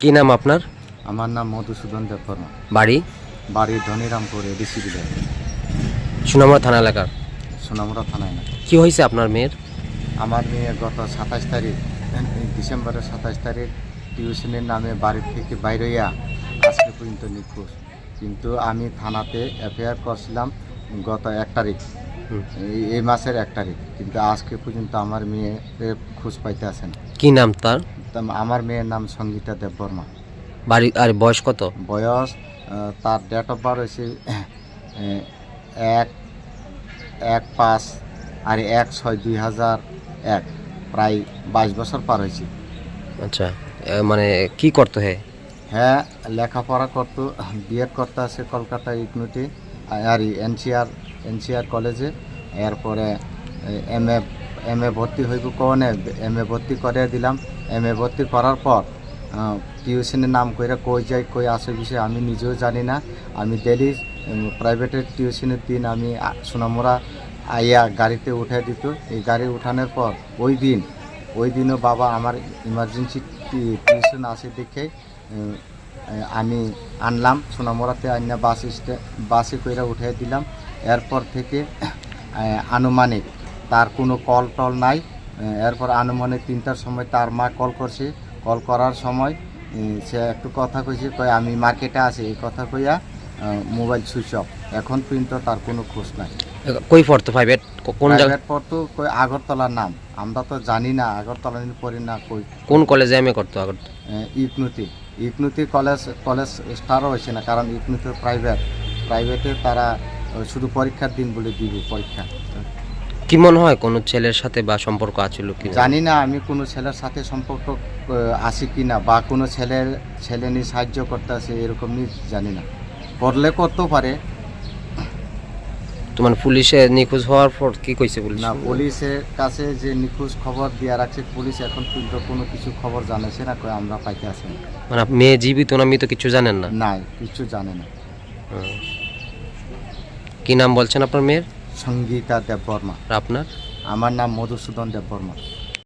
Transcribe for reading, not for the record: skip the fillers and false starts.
কি নাম আপনার? আমার নাম মধুসূদন দেববর্মা। বাড়ি? বাড়ি ধনিরামপুর এডিসি বিভাগ, সুনামুড়া থানা এলাকার। সোনামুড়া থানায় না। কি হয়েছে আপনার মেয়ের? আমার মেয়ে গত 27 তারিখ, ডিসেম্বরের 27 তারিখ টিউশনের নামে বাড়ির থেকে বাইরে হইয়া আজকে পর্যন্ত নিখোঁজ। কিন্তু আমি থানাতে এফআইআর করছিলাম গত 1 তারিখ, হুম। এই মাসের 1 তারিখ, কিন্তু আজকে পর্যন্ত আমার মেয়ের খোঁজ পাইতে আসেন। কি নাম তার? আমার মেয়ের নাম সঙ্গীতা দেববর্মা। বাড়ি আর বয়স কত? বয়স তার ডেট অফ বার্থ হয়েছে 1/5 আর 1/6/2001, প্রায় 22 বছর পার হয়েছে। আচ্ছা, মানে কি করতো হে? হ্যাঁ, লেখাপড়া করতো, বিএড করতে আছে কলকাতা ইগনুতে আর এনসিআর কলেজে। এরপরে এম এ ভর্তি হইব কোনে, ভর্তি করে দিলাম। ভর্তি করার পর টিউশনের নাম কইরা কই যাই কই আসে বিষয়ে আমি নিজেও জানি না। আমি ডেলি প্রাইভেটের টিউশনের দিন আমি সোনামুড়া আইয়া গাড়িতে উঠে দিত। এই গাড়ি উঠানোর পর ওই দিনও বাবা আমার ইমার্জেন্সি টিউশন আসে দেখে আমি আনলাম সোনামুড়াতে, আইনা বাসে কইরা উঠে দিলাম। এরপর থেকে আনুমানিক তার কোনো কল টল নাই। এরপর আনুমানিক 3টার সময় তার মা কল করছে। কল করার সময় সে একটু কথা কইছে, কই আমি মার্কেটে আছি, এই কথা কইয়া মোবাইল সুইচ অফ। এখন পর্যন্ত তার কোনো খোঁজ নাই। কই পড়তো? প্রাইভেট? কোন জায়গা? প্রাইভেট পড়তো, কই আগরতলার নাম, আমরা তো জানি না আগরতলা পড়ি না কই। কোন কলেজে এমএ করতো? ইকনুতি কলেজ স্টারও হয়েছে না, কারণ ইকনুতি প্রাইভেটে তারা শুধু পরীক্ষার দিন বলে দিব পরীক্ষা। কি মনে হয় কোনো ছেলের সাথে বা সম্পর্ক আছিল কি? জানি না আমি কোনো ছেলের সাথে সম্পর্ক আছি কি না, বা কোনো ছেলে নিয়ে সাহায্য করতে আছে এরকম নিয়ে জানি না। করলে করতেও পারে। তোমার পুলিশে নিখোঁজ হওয়ার পর কি কইছে পুলিশ? না, পুলিশের কাছে যে নিখোঁজ খবর দিয়ে রাখছে, পুলিশ এখন কিন্তু কোনো কিছু খবর জানাচ্ছে না, কই আমরা পাইতে আসি না। মানে মেয়ে জীবিত না মৃত কিছু জানেন না? নাই, কিছু জানে না। হুম। কি নাম বলছেন আপনার মেয়ের? সঙ্গীতা দেববর্মা। আর আপনার? আমার নাম মধুসূদন দেববর্মা।